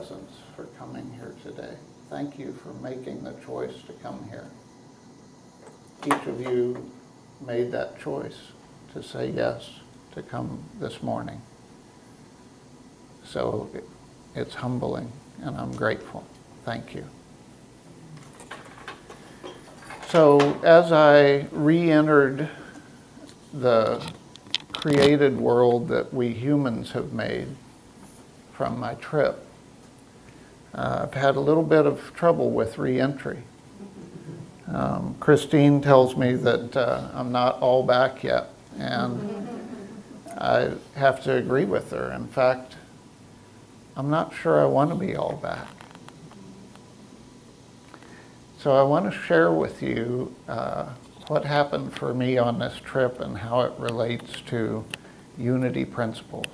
presence for coming here today. Thank you for making the choice to come here. Each of you made that choice to say yes to come this morning. So it's humbling, and I'm grateful. Thank you. So as I re-entered the created world that we humans have made from my trip, I've had a little bit of trouble with re-entry. Christine tells me that I'm not all back yet, and I have to agree with her. In fact, I'm not sure I want to be all back. So I want to share with you what happened for me on this trip and how it relates to unity principles.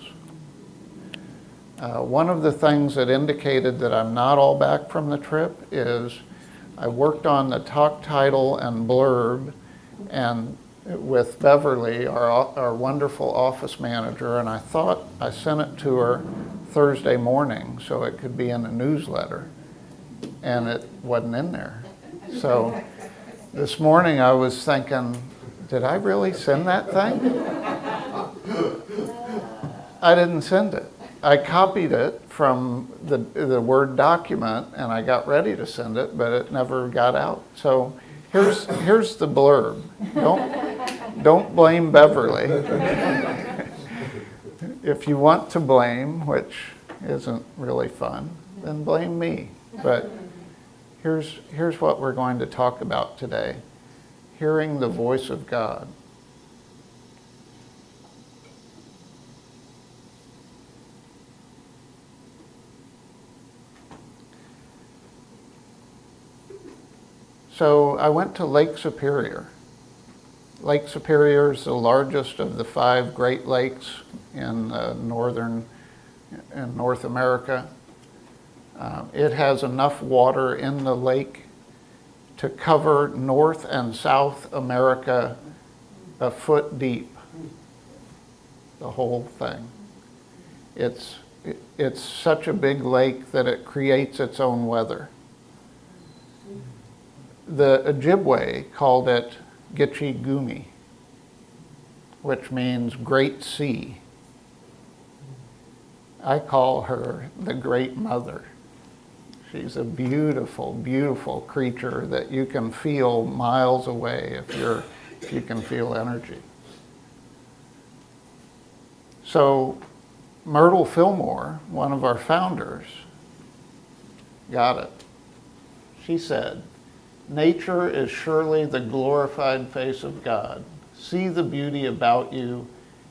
One of the things that indicated that I'm not all back from the trip is I worked on the talk title and blurb and with Beverly, our wonderful office manager, and I thought I sent it to her Thursday morning so it could be in a newsletter, and it wasn't in there. So this morning I was thinking, did I really send that thing? I didn't send it. I copied it from the Word document and I got ready to send it, but it never got out. So here's the blurb. Don't blame Beverly. If you want to blame, which isn't really fun, then blame me. But here's what we're going to talk about today. Hearing the voice of God. So I went to Lake Superior. Lake Superior is the largest of the 5 Great Lakes in North America. It has enough water in the lake to cover North and South America a foot deep, the whole thing. It's such a big lake that it creates its own weather. The Ojibwe called it Gitche Gumi, which means great sea. I call her the Great Mother. She's a beautiful, beautiful creature that you can feel miles away if you can feel energy. So Myrtle Fillmore, one of our founders, got it. She said, "Nature is surely the glorified face of God. See the beauty about you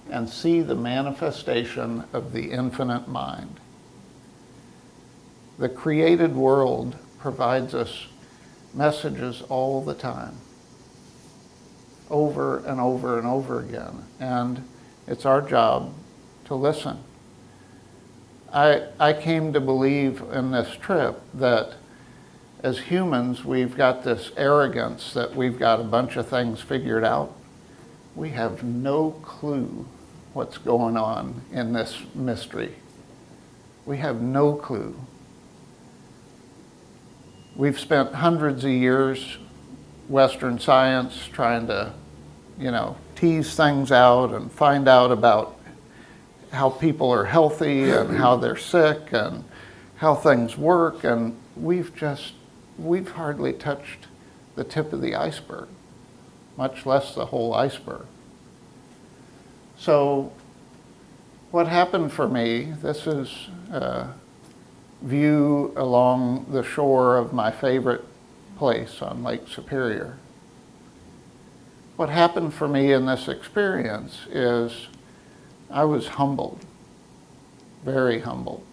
and see the manifestation of the infinite mind. The created world provides us messages all the time, over and over and over again, and it's our job to listen." I came to believe in this trip that as humans, we've got this arrogance that we've got a bunch of things figured out. We have no clue what's going on in this mystery. We have no clue. We've spent hundreds of years, Western science, trying to, tease things out and find out about how people are healthy and how they're sick and how things work, and we've hardly touched the tip of the iceberg, much less the whole iceberg. So what happened for me, this is a view along the shore of my favorite place on Lake Superior. What happened for me in this experience is I was humbled, very humbled.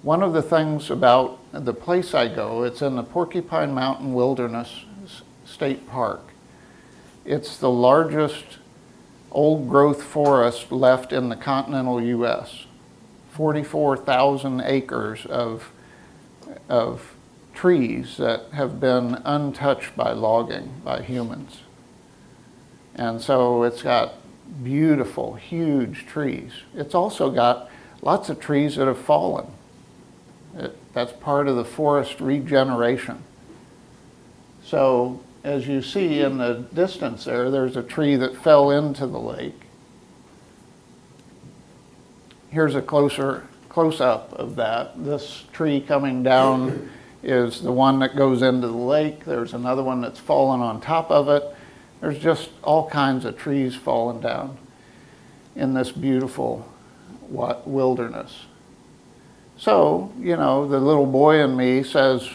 One of the things about the place I go, it's in the Porcupine Mountain Wilderness State Park. It's the largest old-growth forest left in the continental U.S. 44,000 acres of trees that have been untouched by logging by humans. And so it's got beautiful, huge trees. It's also got lots of trees that have fallen. That's part of the forest regeneration. So as you see in the distance there, there's a tree that fell into the lake. Here's a close-up of that. This tree coming down is the one that goes into the lake. There's another one that's fallen on top of it. There's just all kinds of trees falling down in this beautiful wilderness. So, you know, the little boy in me says,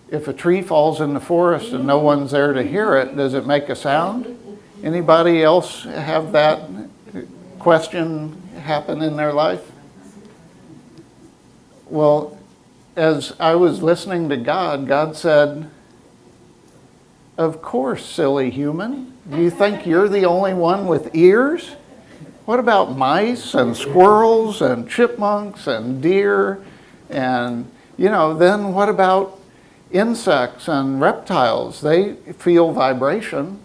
if a tree falls in the forest and no one's there to hear it, does it make a sound? Anybody else have that question happen in their life? Well, as I was listening to God, God said, of course, silly human. Do you think you're the only one with ears? What about mice and squirrels and chipmunks and deer? And, you know, then what about insects and reptiles? They feel vibration.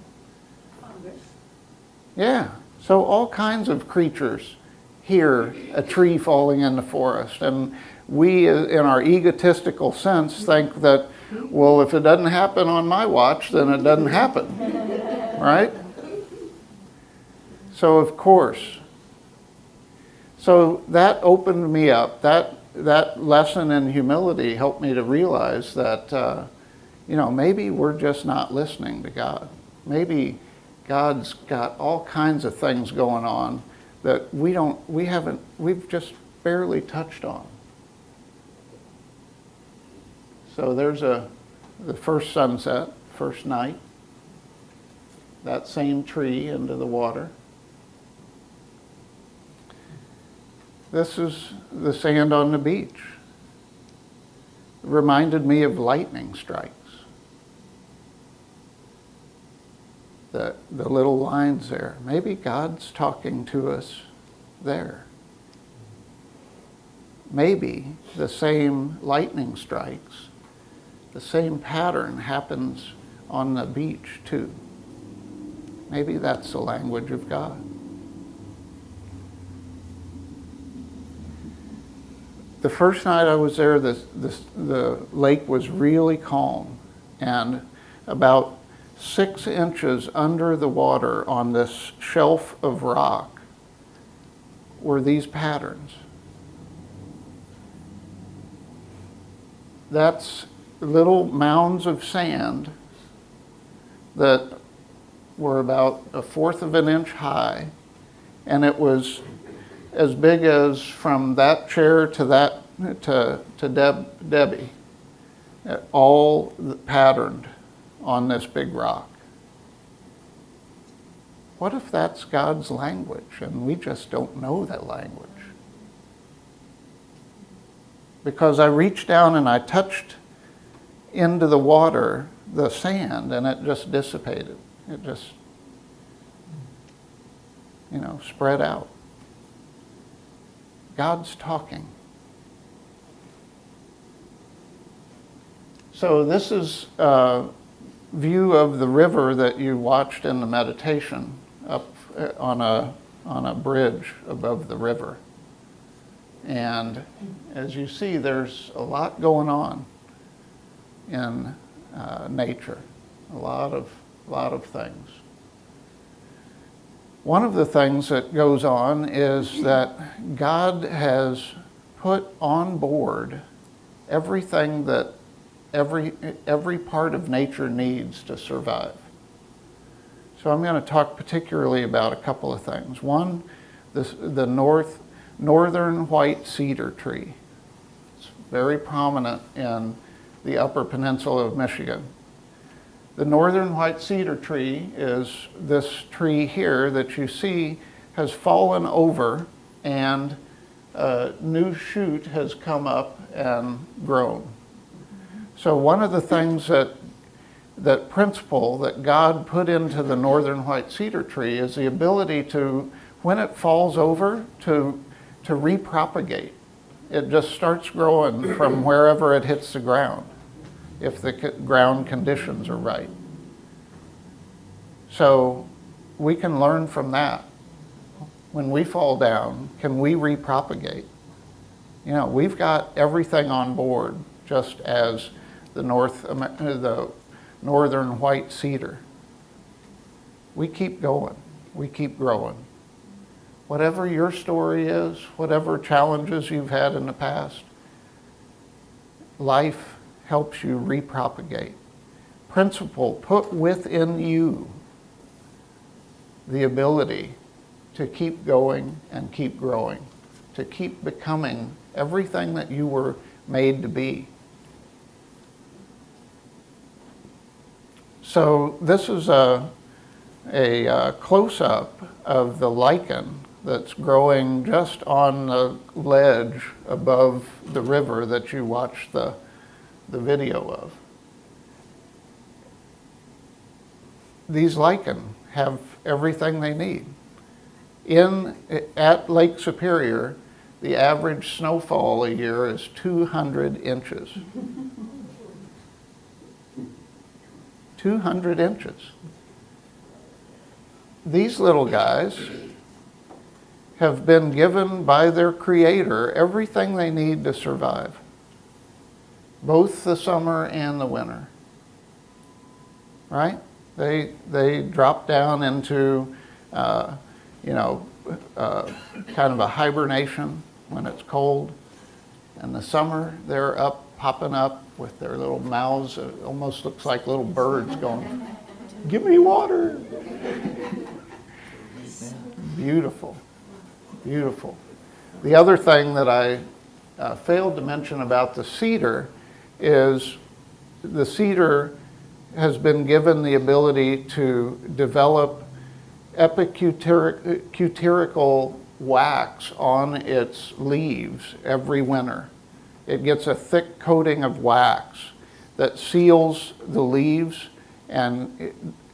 Yeah, so all kinds of creatures hear a tree falling in the forest. And we, in our egotistical sense, think that, well, if it doesn't happen on my watch, then it doesn't happen, right? So, of course. So that opened me up. That lesson in humility helped me to realize that, you know, maybe we're just not listening to God. Maybe God's got all kinds of things going on that we've just barely touched on. So there's the first sunset, first night, that same tree into the water. This is the sand on the beach. It reminded me of lightning strikes. The little lines there. Maybe God's talking to us there. Maybe the same lightning strikes, the same pattern happens on the beach too. Maybe that's the language of God. The first night I was there, the lake was really calm, and about 6 inches under the water on this shelf of rock were these patterns. That's little mounds of sand that were about 1/4 of an inch high, and it was as big as from that chair to Debbie, all patterned on this big rock. What if that's God's language and we just don't know that language? Because I reached down and I touched into the water the sand and it just dissipated. It just, spread out. God's talking. So this is a view of the river that you watched in the meditation up on a bridge above the river. And as you see, there's a lot going on in nature, a lot of things. One of the things that goes on is that God has put on board everything that every part of nature needs to survive. So I'm going to talk particularly about a couple of things. One, the northern white cedar tree. It's very prominent in the Upper Peninsula of Michigan. The northern white cedar tree is this tree here that you see has fallen over and a new shoot has come up and grown. So one of the things that principle that God put into the northern white cedar tree is the ability to, when it falls over, to repropagate. It just starts growing from wherever it hits the ground, if the ground conditions are right. So we can learn from that. When we fall down, can we repropagate? You know, we've got everything on board, just as the northern white cedar. We keep going. We keep growing. Whatever your story is, whatever challenges you've had in the past, life helps you repropagate. Principle put within you the ability to keep going and keep growing, to keep becoming everything that you were made to be. So this is a close-up of the lichen that's growing just on the ledge above the river that you watched the video of. These lichen have everything they need. At Lake Superior, the average snowfall a year is 200 inches. 200 inches. These little guys have been given by their Creator everything they need to survive, both the summer and the winter. Right? They drop down into, kind of a hibernation when it's cold. In the summer, they're up, popping up with their little mouths. It almost looks like little birds going, "Give me water." Beautiful, beautiful. The other thing that I failed to mention about the cedar is the cedar has been given the ability to develop epicutical wax on its leaves every winter. It gets a thick coating of wax that seals the leaves, and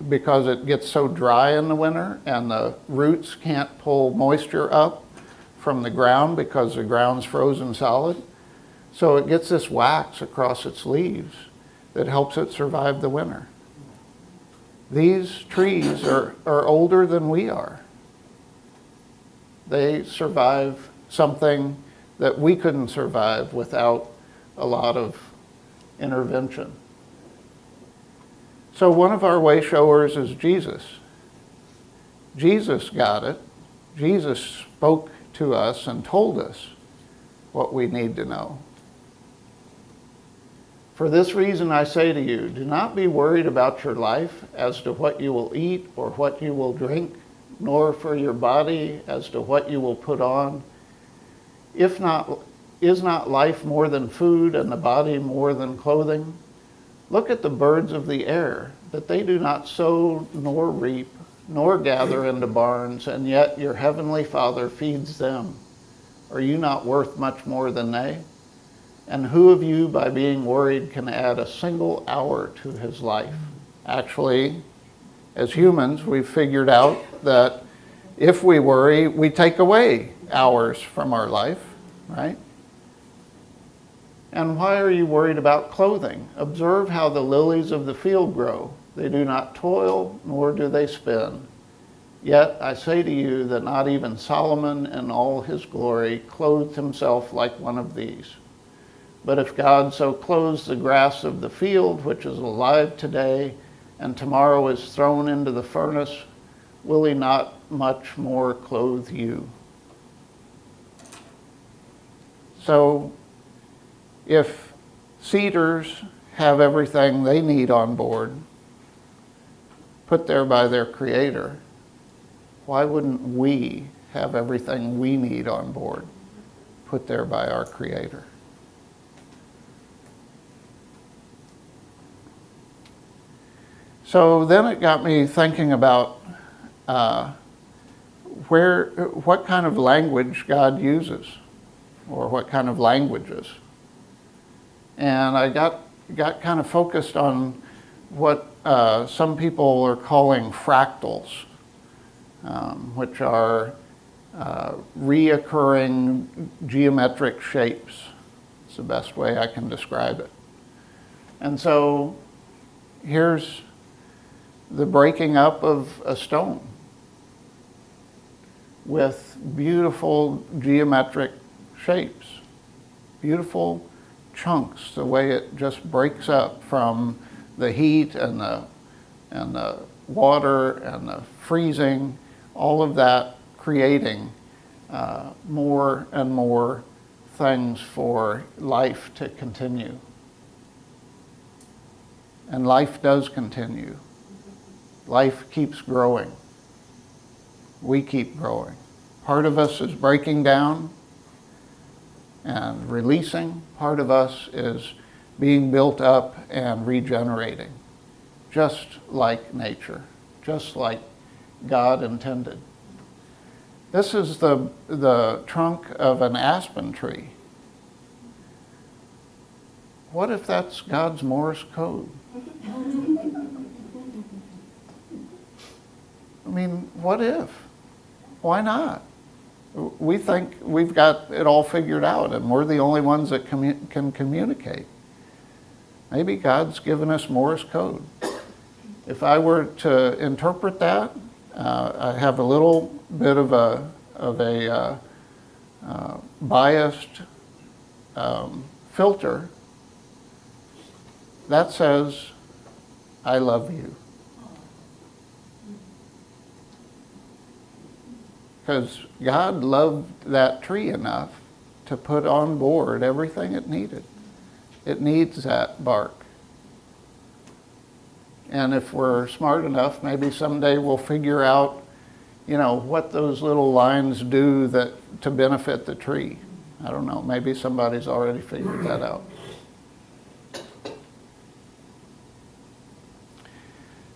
because it gets so dry in the winter and the roots can't pull moisture up from the ground because the ground's frozen solid, so it gets this wax across its leaves that helps it survive the winter. These trees are older than we are. They survive something that we couldn't survive without a lot of intervention. So one of our way showers is Jesus. Jesus got it. Jesus spoke to us and told us what we need to know. For this reason I say to you, do not be worried about your life as to what you will eat or what you will drink, nor for your body as to what you will put on. Is not life more than food and the body more than clothing? Look at the birds of the air, that they do not sow nor reap, nor gather into barns, and yet your heavenly Father feeds them. Are you not worth much more than they? And who of you, by being worried, can add a single hour to his life? Actually, as humans, we've figured out that if we worry, we take away hours from our life, right? And why are you worried about clothing? Observe how the lilies of the field grow. They do not toil, nor do they spin. Yet I say to you that not even Solomon in all his glory clothed himself like one of these. But if God so clothes the grass of the field, which is alive today, and tomorrow is thrown into the furnace, will he not much more clothe you? So, if cedars have everything they need on board, put there by their Creator, why wouldn't we have everything we need on board, put there by our Creator? So then it got me thinking about what kind of language God uses, or what kind of languages. And I got kind of focused on what some people are calling fractals, which are reoccurring geometric shapes. It's the best way I can describe it. And so here's the breaking up of a stone with beautiful geometric shapes. beautiful chunks, the way it just breaks up from the heat and the water and the freezing, all of that creating more and more things for life to continue. And life does continue. Life keeps growing. We keep growing. Part of us is breaking down and releasing. Part of us is being built up and regenerating, just like nature, just like God intended. This is the trunk of an aspen tree. What if that's God's Morse code? I mean, what if? Why not? We think we've got it all figured out and we're the only ones that can communicate. Maybe God's given us Morse code. If I were to interpret that, I have a little bit of a biased filter that says, I love you. Because God loved that tree enough to put on board everything it needed. It needs that bark. And if we're smart enough, maybe someday we'll figure out, what those little lines do to benefit the tree. I don't know. Maybe somebody's already figured that out.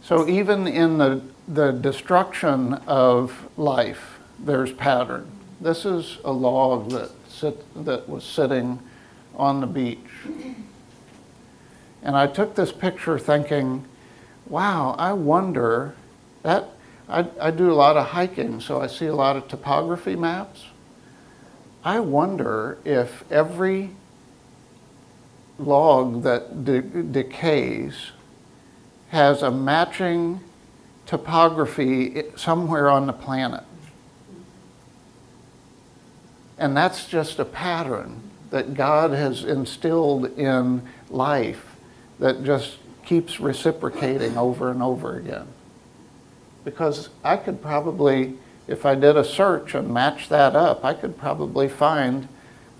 So even in the destruction of life, there's pattern. This is a log that was sitting on the beach. And I took this picture thinking, wow, I wonder, that I do a lot of hiking, so I see a lot of topography maps. I wonder if every log that decays has a matching topography somewhere on the planet. And that's just a pattern that God has instilled in life that just keeps reciprocating over and over again. Because I could probably, if I did a search and matched that up, I could probably find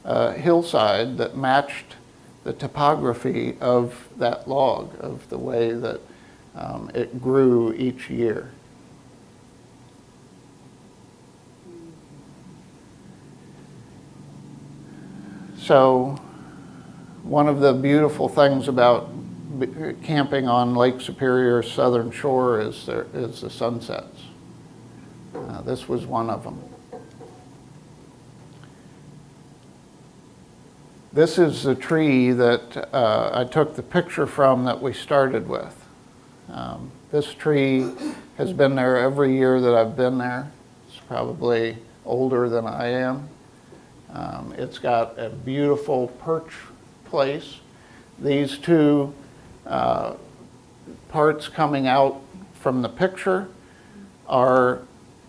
a hillside that matched the topography of that log, of the way that it grew each year. So one of the beautiful things about camping on Lake Superior's southern shore is the sunsets. This was one of them. This is the tree that I took the picture from that we started with. This tree has been there every year that I've been there. It's probably older than I am. It's got a beautiful perch place. These two parts coming out from the picture are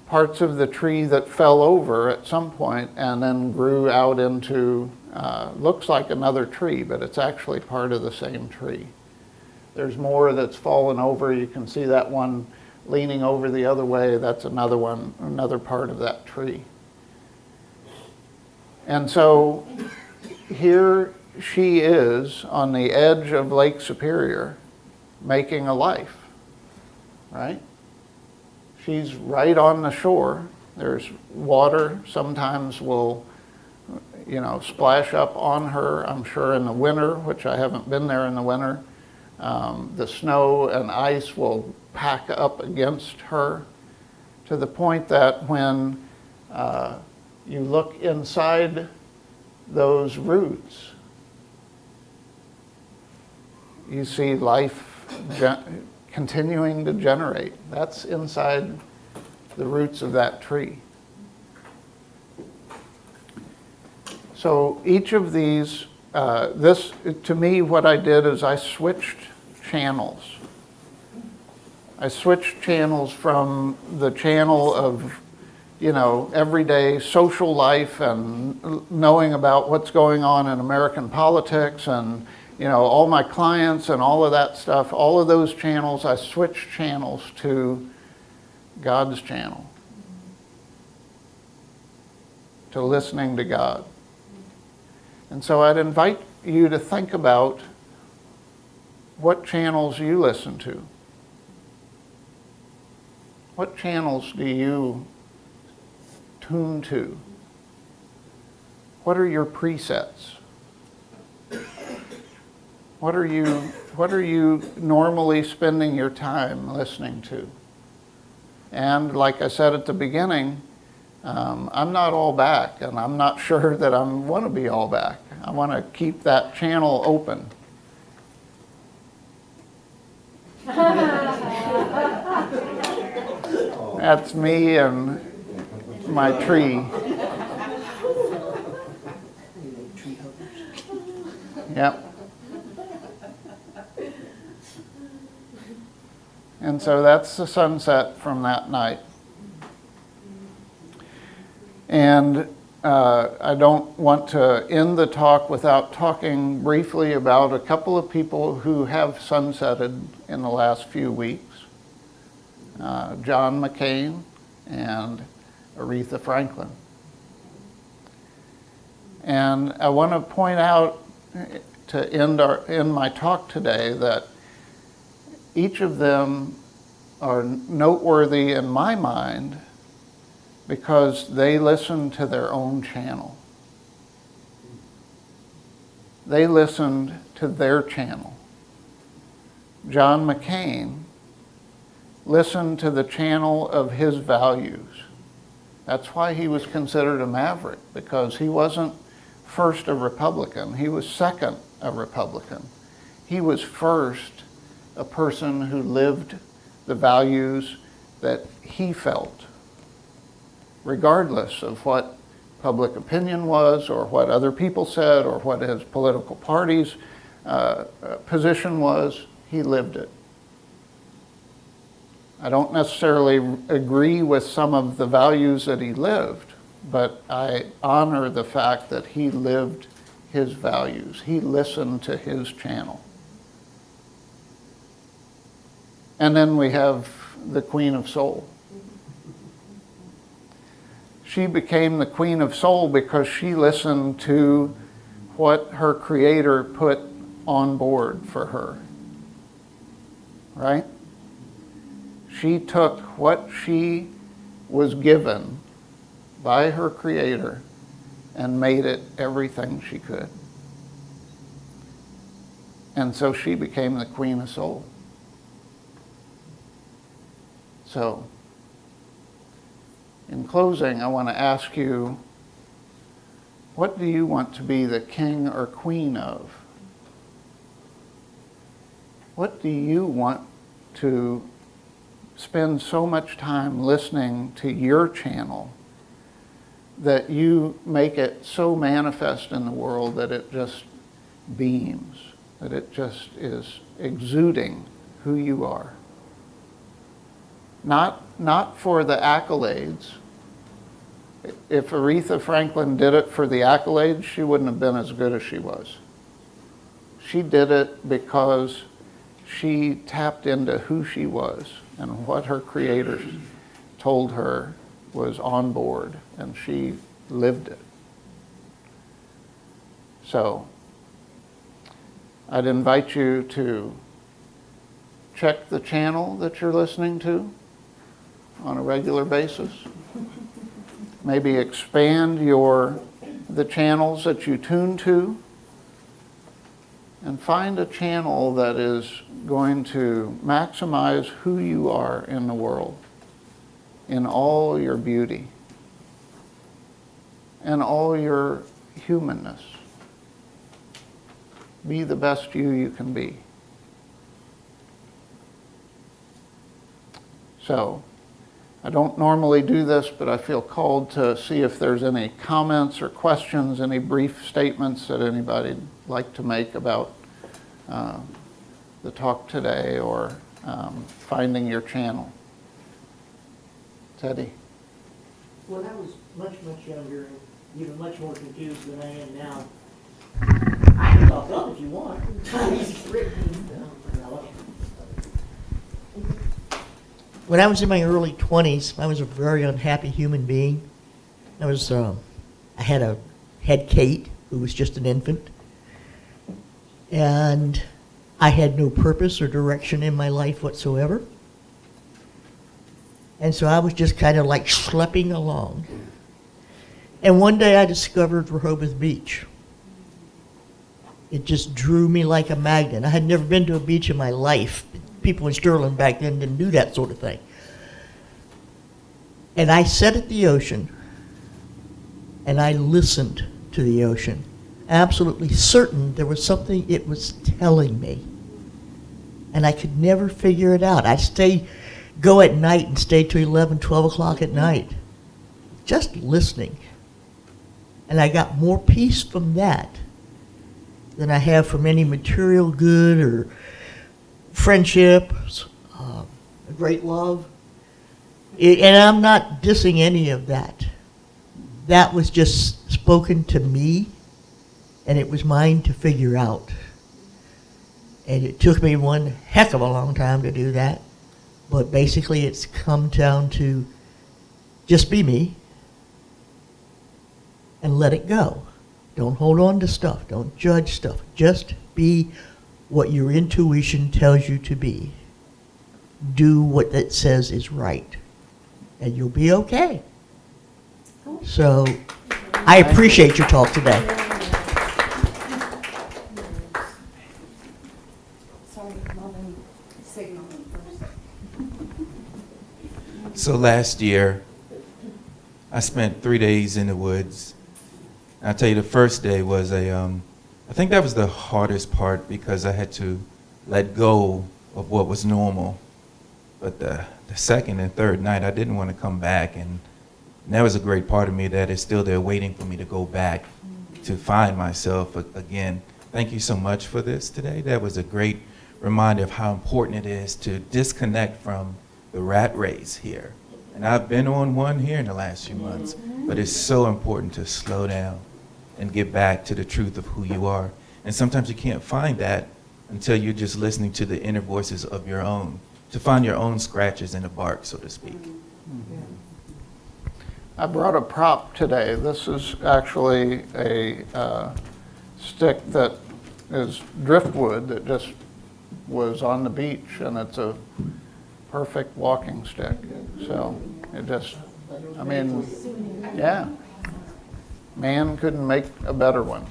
parts of the tree that fell over at some point and then grew out into, looks like another tree, but it's actually part of the same tree. There's more that's fallen over. You can see that one leaning over the other way. That's another one, another part of that tree. And so here she is on the edge of Lake Superior making a life, right? She's right on the shore. There's water sometimes will, splash up on her, I'm sure in the winter, which I haven't been there in the winter. The snow and ice will pack up against her to the point that when you look inside those roots, you see life continuing to generate. That's inside the roots of that tree. So each of these, to me, what I did is I switched channels. I switched channels from the channel of, everyday social life and knowing about what's going on in American politics and, all my clients and all of that stuff, all of those channels, I switched channels to God's channel, to listening to God. And so I'd invite you to think about what channels you listen to. What channels do you tune to? What are your presets? What are you normally spending your time listening to? And like I said at the beginning, I'm not all back, and I'm not sure that I want to be all back. I want to keep that channel open. That's me and my tree. Yep. And so that's the sunset from that night. And I don't want to end the talk without talking briefly about a couple of people who have sunsetted in the last few weeks. John McCain and Aretha Franklin. And I want to point out to end my talk today that each of them are noteworthy in my mind because they listened to their own channel. They listened to their channel. John McCain listened to the channel of his values. That's why he was considered a maverick, because he wasn't first a Republican, he was second a Republican. He was first a person who lived the values that he felt, regardless of what public opinion was or what other people said or what his political party's position was. He lived it. I don't necessarily agree with some of the values that he lived, but I honor the fact that he lived his values. He listened to his channel. And then we have the Queen of Soul. She became the Queen of Soul because she listened to what her Creator put on board for her. Right? She took what she was given by her Creator and made it everything she could. And so she became the Queen of Soul. So, in closing, I want to ask you, what do you want to be the king or queen of? What do you want to spend so much time listening to your channel that you make it so manifest in the world that it just beams, that it just is exuding who you are? Not for the accolades. If Aretha Franklin did it for the accolades, she wouldn't have been as good as she was. She did it because she tapped into who she was and what her Creator told her was on board, and she lived it. So, I'd invite you to check the channel that you're listening to on a regular basis. Maybe expand the channels that you tune to, and find a channel that is going to maximize who you are in the world, in all your beauty, and all your humanness. Be the best you can be. So, I don't normally do this, but I feel called to see if there's any comments or questions, any brief statements that anybody'd like to make about the talk today or finding your channel. Teddy? When I was much younger and even much more confused than I am now, I can talk up if you want. When I was in my early 20s, I was a very unhappy human being. I had Kate, who was just an infant, and I had no purpose or direction in my life whatsoever. And so I was just kind of like schlepping along. And one day I discovered Rehoboth Beach. It just drew me like a magnet. I had never been to a beach in my life. People in Sterling back then didn't do that sort of thing. And I sat at the ocean, and I listened to the ocean, absolutely certain there was something it was telling me. And I could never figure it out. I'd go at night and stay till 11, 12 o'clock at night, just listening. And I got more peace from that than I have from any material good or friendship, a great love. And I'm not dissing any of that. That was just spoken to me, and it was mine to figure out. And it took me one heck of a long time to do that. But basically it's come down to just be me and let it go. Don't hold on to stuff. Don't judge stuff. Just be what your intuition tells you to be. Do what it says is right, and you'll be okay. So I appreciate your talk today. Sorry, Mom, signal first. So last year, I spent 3 days in the woods. I'll tell you, the first day was I think that was the hardest part because I had to let go of what was normal. But the second and third night, I didn't want to come back. And that was a great part of me that is still there waiting for me to go back to find myself again. Thank you so much for this today. That was a great reminder of how important it is to disconnect from the rat race here. And I've been on one here in the last few months, but it's so important to slow down and get back to the truth of who you are. And sometimes you can't find that until you're just listening to the inner voices of your own, to find your own scratches in the bark, so to speak. I brought a prop today. This is actually a stick that is driftwood that just was on the beach, and it's a perfect walking stick. So it just, I mean, yeah, man couldn't make a better one.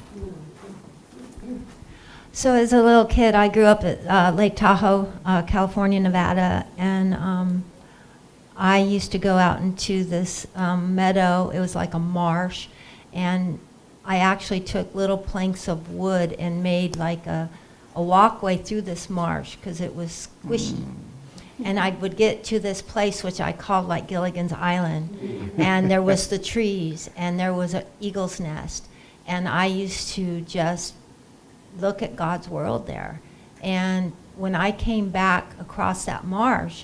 So as a little kid, I grew up at Lake Tahoe, California, Nevada, and I used to go out into this meadow. It was like a marsh, and I actually took little planks of wood and made like a walkway through this marsh because it was squishy. And I would get to this place which I called like Gilligan's Island, and there was the trees, and there was an eagle's nest, and I used to just look at God's world there. And when I came back across that marsh,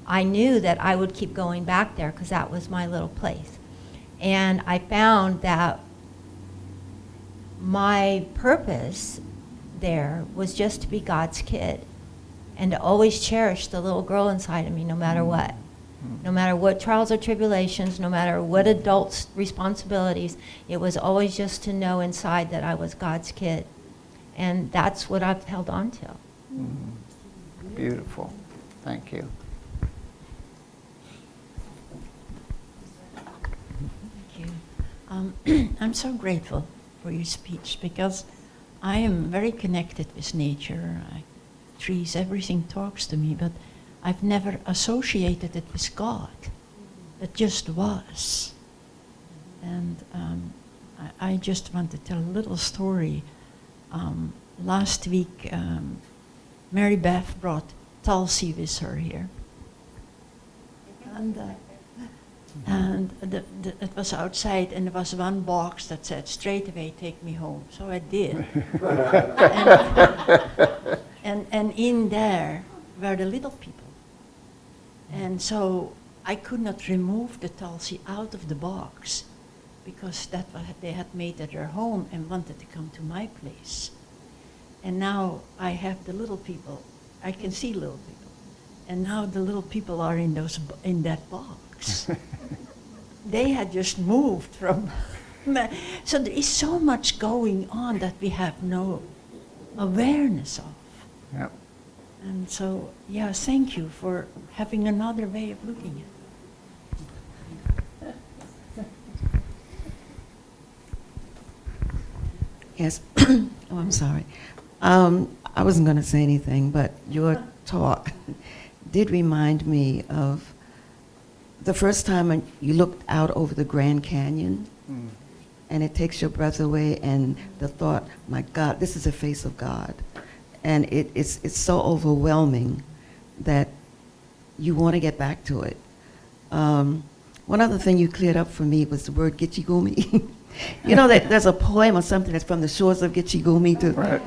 I knew that I would keep going back there because that was my little place. And I found that my purpose there was just to be God's kid and to always cherish the little girl inside of me no matter what. No matter what trials or tribulations, no matter what adults' responsibilities, it was always just to know inside that I was God's kid. And that's what I've held on to. Beautiful. Thank you. Thank you. I'm so grateful for your speech because I am very connected with nature. Trees, everything talks to me, but I've never associated it with God. It just was. And I just want to tell a little story. Last week, Mary Beth brought Tulsi with her here. And it was outside, and there was one box that said, "Straight away, take me home." So I did. and in there were the little people. And so I could not remove the Tulsi out of the box because that was, they had made at their home and wanted to come to my place. And now I have the little people. I can see little people. And now the little people are in that box. They had just moved from. So there is so much going on that we have no awareness of. Yep. And so, yeah, thank you for having another way of looking at it. Yes. Oh, I'm sorry. I wasn't going to say anything, but your talk did remind me of the first time you looked out over the Grand Canyon, and it takes your breath away, and the thought, my God, this is the face of God. And it's so overwhelming that you want to get back to it. One other thing you cleared up for me was the word Gitchigumi. You know that there's a poem or something that's from the shores of Gitchigumi too. Right.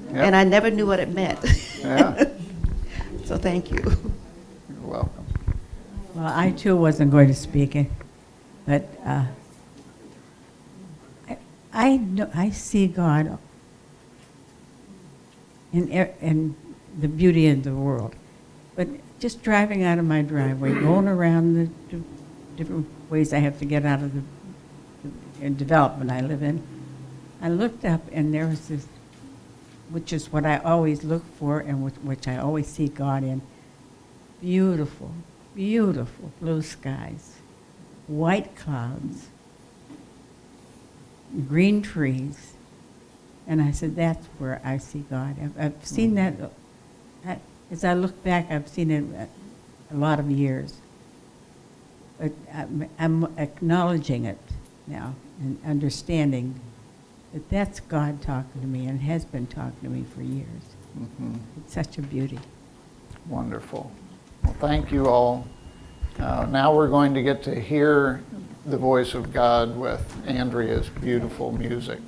Yep. And I never knew what it meant. Yeah. So thank you. You're welcome. Well, I too wasn't going to speak, but I see God in the beauty of the world. But just driving out of my driveway, going around the different ways I have to get out of the development I live in, I looked up and there was this, which is what I always look for and which I always see God in, beautiful, beautiful blue skies, white clouds, green trees. And I said, that's where I see God. I've seen that, as I look back, I've seen it a lot of years. But I'm acknowledging it now and understanding that that's God talking to me and has been talking to me for years. Mm-hmm. It's such a beauty. Wonderful. Well, thank you all. Now we're going to get to hear the voice of God with Andrea's beautiful music.